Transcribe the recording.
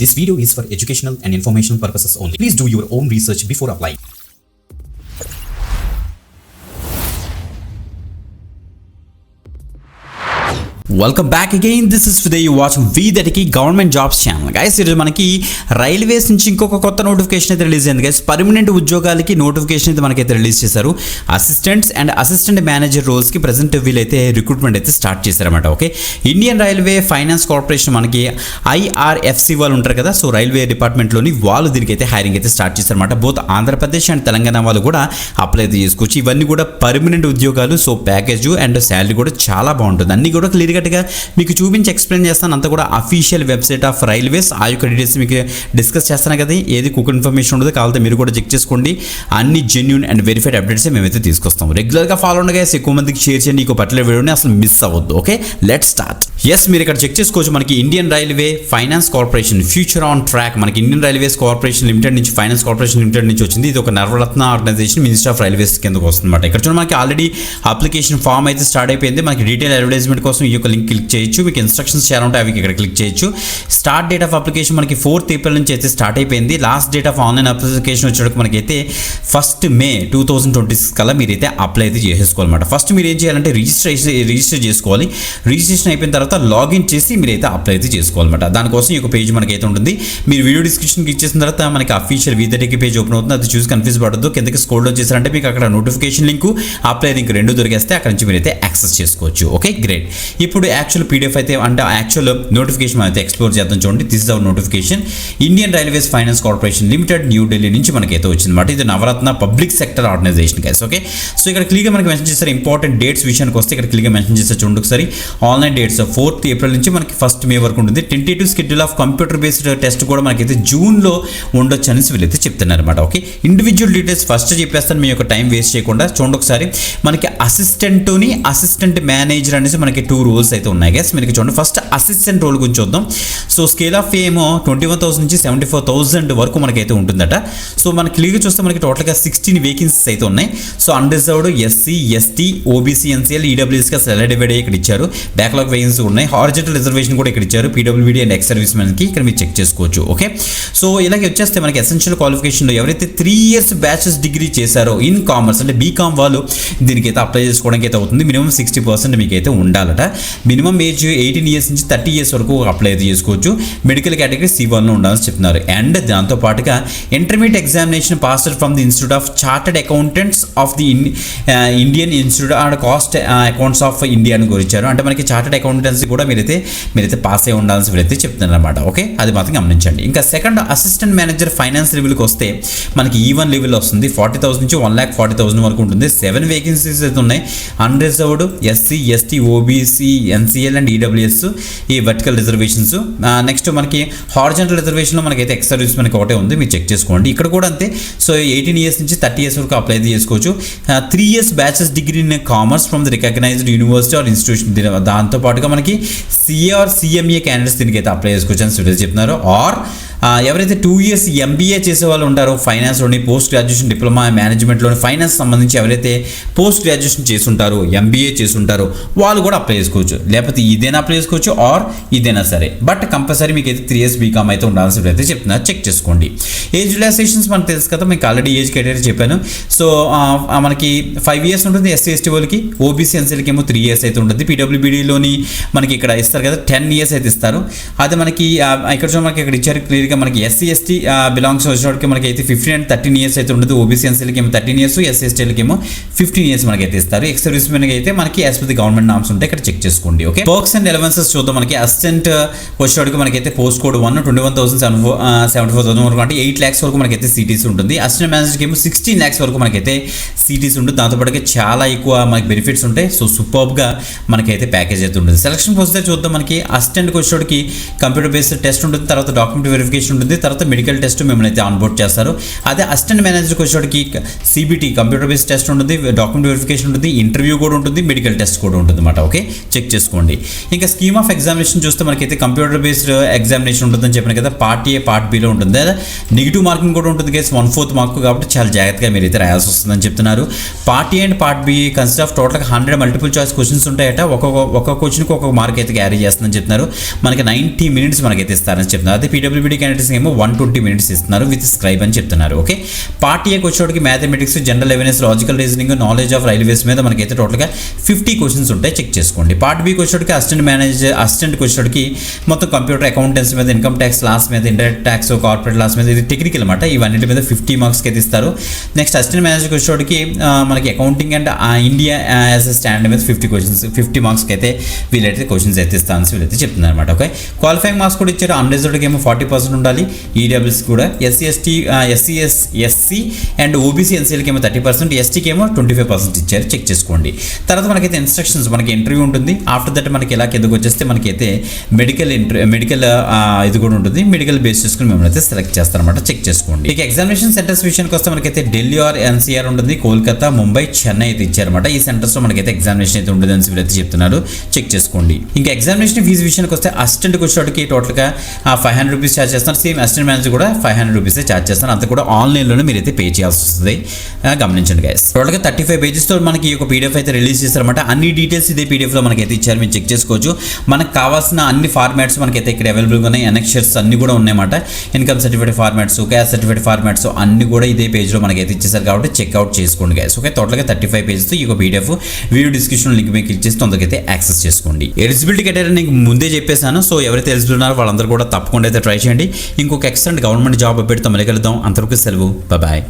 This video is for educational and informational purposes only. Please do your own research before applying. Welcome back again. This is today you watching వీదటికి government jobs channel. Guys ఈరోజు మనకి railways నుంచి ఇంకొక కొత్త notification అయితే release అయింది guys. Permanent ఉద్యోగాలకి notification అయితే మనకైతే రిలీజ్ చేశారు. అసిస్టెంట్స్ అండ్ అసిస్టెంట్ మేనేజర్ రోల్స్కి ప్రజెంట్ వీళ్ళైతే రిక్రూట్మెంట్ అయితే స్టార్ట్ చేశారన్నమాట. Okay, Indian railway finance corporation మనకి ఐఆర్ఎఫ్సి వాళ్ళు ఉంటారు కదా, సో రైల్వే డిపార్ట్మెంట్లోని వాళ్ళు దీనికి అయితే హైరింగ్ అయితే స్టార్ట్ చేశారన్నమాట. బోత్ ఆంధ్రప్రదేశ్ అండ్ తెలంగాణ వాళ్ళు కూడా అప్లై అయితే చేసుకోవచ్చు. ఇవన్నీ కూడా పర్మనెంట్ ఉద్యోగాలు. సో ప్యాకేజ్ అండ్ శాలరీ కూడా చాలా బాగుంటుంది. అన్ని కూడా క్లియర్గా మీకు చూపించి ఎక్స్ప్లెయిన్ చేస్తాను. అంతా కూడా అఫీషియల్ వెబ్సైట్ ఆఫ్ రైల్వేస్ ఆ యొక్క డీటెయిల్స్ మీకు డిస్కస్ చేస్తాను కదా. ఏది కుక్ ఇన్ఫర్మేషన్ ఉండదు, కావాలంటే మీరు కూడా చెక్ చేసుకోండి. అన్ని జెన్యూన్ అండ్ వెరిఫైడ్ అప్డేట్స్ మేమైతే తీసుకొస్తాం. రెగ్యులర్గా ఫాలో ఉండగా ఎక్కువ మందికి షేర్ చేయండి. ఈ పర్టికులర్ వీడియోని అసలు మిస్ అవ్వద్దు. Okay, let's start. ఎస్, మీరు ఇక్కడ చెక్ చేసుకోవచ్చు. మనకి Indian railway finance corporation future on track. మనకి ఇండియన్ రైల్వేస్ కార్పొరేషన్ లిమిటెడ్ నుంచి, ఫైనాన్స్ కార్పొరేషన్ లిమిటెడ్ నుంచి వచ్చింది. ఇది ఒక నవరత్న ఆర్గనైజేషన్, మినిస్టర్ ఆఫ్ రైల్వేస్ కిందకు వస్తుంది అనమాట. ఇక్కడ చూడండి మనకి ఆల్రెడీ అప్లికేషన్ ఫామ్ అయితే స్టార్ట్ అయిపోయింది. మనకి డీటెయిల్ అడ్వర్టైజ్మెంట్ కోసం ఈ యొక్క లింక్ క్లిక్ చేయొచ్చు. మీకు ఇన్స్ట్రక్షన్స్ చాలా ఉంటాయి, అవి ఇక్కడ క్లిక్ చేయొచ్చు. స్టార్ట్ డేట్ ఆఫ్ అప్లికేషన్ మనకి 4th April నుంచి అయితే స్టార్ట్ అయిపోయింది. Last date of online application వచ్చేటప్పుడు మనకైతే 1st May 2026 కల్లా మీరైతే అప్లై అయితే చేసుకోవాలన్నమాట. ఫస్ట్ మీరు ఏం చేయాలంటే రిజిస్టర్ చేసుకోవాలి. రిజిస్ట్రేషన్ అయిపోయిన తర్వాత లాగిన్ చేసి మీరైతే అప్లై అయితే చేసుకోవాలన్నమాట. దానికోసం ఈ యొక్క పేజ్ మనకైతే ఉంటుంది. మీరు వీడియో డిస్క్రిప్షన్ క్లిక్ చేసిన తర్వాత మనకి అఫీషియల్ వీదటికి పేజ్ ఓపెన్ అవుతుంది. అది చూసి కన్ఫ్యూజ్ పడద్దు. కిందకి స్క్రోల్ డౌన్ చేశారంటే మీకు అక్కడ నోటిఫికేషన్ లింక్, అప్లై లింక్ రెండు దొరికేస్తే అక్కడ నుంచి మీరైతే యాక్సెస్ చేసుకోవచ్చు. Okay, great. ఇప్పుడు యాక్చువల్ పీడిఎఫ్ అయితే అంటే యాక్చువల్ నోటిఫికేషన్ అయితే ఎక్స్ప్లోర్ చేద్దాం. చూడండి, this is our notification. Indian Railways Finance Corporation Limited, New Delhi నుంచి మనకైతే వచ్చిందన్నమాట. ఇది Navratna public sector organisation guys. Okay, so ఇక్కడ క్లియర్గా మనకి మెన్షన్ చేస్తారు. ఇంపార్టెంట్ డేట్స్ విషయానికి వస్తే ఇక్కడ క్లియర్గా మెన్షన్ చేస్తారు. చూడండి ఒకసారి. ఆన్లైన్ డేట్స్ 4th April నుంచి మనకి 1st May వరకు ఉంటుంది. Tentative schedule of computer based test కూడా మనకైతే జూన్లో ఉండొచ్చు అనేసి వీళ్ళైతే చెప్తున్నారు అనమాట. ఓకే, ఇండివిజువల్ డీటెయిల్స్ ఫస్ట్ చెప్పేస్తాను, మీ యొక్క టైం వేస్ట్ చేయకుండా. చూడండి ఒకసారి. మనకి అసిస్టెంట్ని అసిస్టెంట్ మేనేజర్ అనేసి మనకి 2 roles అయితే ఉన్నాయి గైస్. మనకి చూడండి, ఫస్ట్ అసిస్టెంట్ రోల్ గురించి చూద్దాం. సో స్కేల్ ఆఫ్ ఏమో 21,000 నుంచి 74,000 వరకు మనకైతే ఉంటుందట. సో మనకి క్లియర్గా చూస్తే మనకి టోటల్గా 16 వేకెన్సీస్ అయితే ఉన్నాయి. So unreserved, SC, ST, OBC, NCL, ఈడబ్ల్యూఎస్గా ఎలా డివైడ్ అయ్యి ఇక్కడ ఇచ్చారు. బ్యాక్లాగ్ వేకెన్సీ ఉన్నాయి. హారిజాంటల్ రిజర్వేషన్ కూడా ఇక్కడ ఇచ్చారు. పీడబ్ల్యూడీ అండ్ ఎక్స్ సర్వీస్ మెన్కి ఇక్కడ మీరు చెక్ చేసుకోవచ్చు. ఓకే, సో ఇలాగే వచ్చేస్తే మనకి ఎసెన్షియల్ క్వాలిఫికేషన్లో ఎవరైతే 3 years బ్యాచిలర్స్ డిగ్రీ చేశారో ఇన్ కామర్స్ అంటే బీకామ్ వాళ్ళు దీనికైతే అప్లై చేసుకోవడానికి అయితే అవుతుంది. మినిమం 60% మీకైతే ఉండాలట. మినిమం ఏజ్ 18 years నుంచి 30 years వరకు అప్లై అయితే చేసుకోవచ్చు. మెడికల్ కేటగిరీ C1లో ఉండాలని చెప్తున్నారు. అండ్ దాంతో పాటుగా intermediate examination passed from the institute of chartered accountants of the Indian institute and cost accounts of India అని గురించారు. అంటే మనకి చార్టర్డ్ అకౌంటెన్సీ కూడా మీరైతే పాస్ అయి ఉండాల్సి వీరైతే చెప్తున్నారు అనమాట. ఓకే, అది మాత్రం గమనించండి. ఇంకా సెకండ్ అసిస్టెంట్ మేనేజర్ ఫైనాన్స్ లెవెల్కి వస్తే మనకి E1 లెవెల్ వస్తుంది. 40,000 నుంచి 1,40,000 వరకు ఉంటుంది. 7 వేకెన్సీస్ అయితే ఉన్నాయి. Unreserved, SC, ST, OBC, NCL and EWS ఈ వర్టికల్ రిజర్వేషన్స్. నెక్స్ట్ మనకి హారిజాంటల్ రిజర్వేషన్లో మనకైతే ఎక్స్ సర్వీస్ మనకి ఒకటే ఉంది, మీరు చెక్ చేసుకోండి. ఇక్కడ కూడా అంతే. సో 18 years నుంచి 30 years వరకు అప్లై చేసుకోవచ్చు. 3 years bachelor's degree in commerce from the recognised university or institution. దాంతో పాటుగా మనకి CA ఆర్ CMA క్యాండిడేట్స్ దీనికి అయితే అప్లై చేసుకోవచ్చు అని స్టూడెంట్స్ చెప్తున్నారు. ఆర్ ఎవరైతే 2 years MBA చేసే వాళ్ళు ఉంటారో ఫైనాన్స్లోని, పోస్ట్ గ్రాడ్యుయేషన్ డిప్లొమా మేనేజ్మెంట్లోని ఫైనాన్స్ సంబంధించి ఎవరైతే పోస్ట్ గ్రాడ్యుయేషన్ చేసి ఉంటారో, MBA చేసి ఉంటారో వాళ్ళు కూడా అప్లై చేసుకోవచ్చు. లేకపోతే ఇదేనా అప్లై చేసుకోవచ్చు ఆర్ ఇదేనా సరే, బట్ కంపల్సరీ మీకు అయితే 3 years బీకామ్ అయితే ఉండాల్సి అయితే చెప్తున్నారు. చెక్ చేసుకోండి. ఏజ్ రిలాక్సేషన్స్ మనకు తెలుసు కదా, మీకు ఆల్రెడీ ఏజ్ కేటగిరీ చెప్పాను. సో మనకి 5 years ఉంటుంది SC ST వాళ్ళకి, OBC NCLకి ఏమో 3 years అయితే ఉంటుంది. PWBDలోని మనకి ఇక్కడ ఇస్తారు కదా 10 years అయితే ఇస్తారు. అదే మనకి ఇక్కడ మనకి ఇక్కడ ఇచ్చారు క్లియర్గా. మనకి SC ST బిలాంగ్స్ వచ్చేటికి మనకి అయితే 15 and 13 years అయితే ఉంటుంది. OBC NCLకి ఏమో 13 years, SC STలకి ఏమో 15 years మనకైతే ఇస్తారు. ఎక్స్ సర్వీస్ మెన్కి అయితే మనకి as per the government norms ఉంటాయి, ఇక్కడ చెక్ చేసుకోండి. ఓకే, పర్క్స్ అండ్ అలవెన్సెస్ చూద్దాం. మనకి అసిస్టెంట్ వచ్చేటికి మనకైతే పోస్ట్ కోడ్ 1 21,74,000 వరకు అంటే 8 lakhs వరకు మనకైతే CTC ఉంటుంది. అసిస్టెంట్ మేనేజర్కి ఏమో 16 lakhs వరకు మనకైతే CTC ఉంటుంది. దాంతోపాటుగా చాలా ఎక్కువ మనకి బెనిఫిట్స్ ఉంటాయి. సో సూపర్గా మనకైతే ప్యాకేజ్ అయితే ఉంటుంది. సెలక్షన్ ప్రొసీజర్ చూద్దాం. మనకి అసిస్టెంట్కి వచ్చేటికి కంప్యూటర్ బేస్డ్ టెస్ట్ ఉంటుంది, తర్వాత డాక్యుమెంట్ వెరిఫికేషన్ ఉంటుంది, తర్వాత మెడికల్ టెస్ట్ మిమ్మల్ని అయితే ఆన్బోర్డ్ చేస్తారు. అదే అసిస్టెంట్ మేనేజర్కి వచ్చేటికి CBT కంప్యూటర్ బేస్డ్ టెస్ట్ ఉంటుంది, డాక్యుమెంట్ వెరిఫికేషన్ ఉంటుంది, ఇంటర్వ్యూ కూడా ఉంటుంది, మెడికల్ టెస్ట్ కూడా ఉంటుంది అన్నమాట. ఓకే, చెక్ చేసుకోండి. ఇంకా స్కీమ్ ఆఫ్ ఎగ్జామినేషన్ చూస్తే మనకైతే కంప్యూటర్ బేస్డ్ ఎగ్జామినేషన్ ఉంటుందని చెప్పిన కదా. పార్ట్ A, పార్ట్ Bలో ఉంటుంది. నెగిటివ్ మార్కింగ్ కూడా ఉంటుంది గైస్, 1/4 మార్క్ కాబట్టి చాలా జాగ్రత్తగా మీరైతే రాయాల్సి వస్తుందని చెప్తున్నారు. Part A and part B consider of టోటల్గా 100 మల్టిపుల్ చాయిస్ క్వశ్చన్స్ ఉంటాయట. ఒక్కొక్క క్వశ్చన్కి ఒక్కొక్క మార్క్ అయితే క్యారీ చేస్తుందని చెప్తున్నారు. మనకి 90 minutes మనకైతే ఇస్తారని చెప్తున్నారు. అదే PWBD క్యాండిడేట్స్ ఏమో 120 మినిట్స్ ఇస్తున్నారు విత్ స్క్రైబ్ అని చెప్తున్నారు. ఓకే, పార్ట్ ఏకి వచ్చేటికి mathematics, general awareness, logical reasoning, knowledge of railways మీద మనకైతే టోటల్గా 50 క్వశ్చన్స్ ఉంటాయి, చెక్ చేసుకోండి. పార్ట్ బికి వచ్చేటికి అసిస్టెంట్కి వచ్చేటికి మొత్తం కంప్యూటర్ అకౌంటెన్సీ మీద, ఇన్కమ్ ట్యాక్స్ లాస్ మీద, ఇండైరెక్ట్ ట్యాక్స్, కార్పొరేట్ లాస్ మీద, ఇది టెక్నికల్ అనమాట. ఇవన్నిటి మీద 50 మార్క్స్కి అయితే ఇస్తారు. నెక్స్ట్ అసిస్టెంట్ మేనేజర్కి వచ్చేటికి మనకి accounting and India as a standard మీద 50 మార్క్స్కి అయితే వీళ్ళైతే క్వశ్చన్స్ అయితే ఇస్తాను వీళ్ళైతే చెప్తున్నారు అనమాట. ఓకే, క్వాలిఫైయింగ్ మార్క్స్ కూడా ఇచ్చారు. అన్రిజర్వ్డ్కి ఏమో 40% ఉండాలి. ఈడబ్ల్యూఎస్ కూడా ఎస్సీ అండ్ ఓబీసీ ఎన్సీఎల్కి ఏమో 30%, ఎస్టీకి ఏమో 25% ఇచ్చారు, చెక్ చేసుకోండి. తర్వాత మనకైతే ఇన్స్ట్రక్షన్స్, మనకి ఇంటర్వ్యూ ఉంటుంది. ఆఫ్టర్ దట్ మనకి ఎలా కిందకు వచ్చేస్తే మనకైతే మెడికల్ ఇది కూడా ఉంటుంది. మెడికల్ బేస్ చేసుకుని మిమ్మల్ని అయితే సెలెక్ట్ చేస్తారనమాట, చెక్ చేసుకోండి. ఇక ఎగ్జామినేషన్ సెంటర్స్ విషయానికి వస్తే మనకైతే ఢిల్లీ ఆర్ ఎన్సీఆర్ ఉంటుంది, కోల్కతా, ముంబై, చెన్నై అయితే ఇచ్చారన్నమాట. ఈ సెంటర్స్లో మనకైతే ఎగ్జామినేషన్ అయితే ఉంటుంది అని వీళ్ళైతే చెప్తున్నారు, చెక్ చేసుకోండి. ఇంకా ఎగ్జామినేషన్ ఫీజు విషయానికి వస్తే అసిస్టెంట్కి వచ్చేటికి టోటల్గా 500 రూపీస్ ఛార్జ్ చేస్తున్నారు. సేమ్ అసిస్టెంట్ మేనేజర్ కూడా 500 రూపీస్ ఛార్జ్ చేస్తారు. అంతా కూడా ఆన్లైన్లోనే మీరైతే పే చేయాల్సి వస్తుంది, గమనించండి గైస్. టోటల్గా 35 పేజెస్తో మనకి ఒక పీడిఎఫ్ అయితే రిలీజ్ చేస్తారన్నమాట. అన్ని డీటెయిల్స్ ఇదే పీడిఎఫ్లో మనకైతే ఇచ్చారు, మీరు చెక్ చేసుకోవచ్చు. మనకు కావాల్సిన అన్ని ఫార్మాట్స్ మనకైతే ఇక్కడ అవైలబుల్గా ఉన్నాయి. అనెక్షర్స్ అన్ని కూడా ఉన్నాయన్నమాట. Income certificate formats, caste certificate formats అన్ని కూడా ఇదే పేజ్లో మనకైతే ఇచ్చేసారు కాబట్టి చెక్అవుట్ చేసుకోండి గైస్. ఓకే, టోటల్గా 35 పేజెస్తో ఈ పీడిఎఫ్ వీడియో డిస్క్రిప్షన్ లింక్ మీకు క్లిక్ చేసి తొందరగా యాక్సెస్ చేసుకోండి. ఎలిజిబిలిటీ క్రైటీరియా నేను ముందే చెప్పేశాను, సో ఎవరైతే ఎలిజిబుల్ ఉన్నారో వాళ్ళందరూ కూడా తప్పకుండా అయితే ట్రై చేయండి. ఇంకొక ఎక్సలెంట్ గవర్నమెంట్ జాబ్ అప్డేట్తో మళ్ళీ కలుద్దాం. అంతవరకు సెలవు, బాయ్.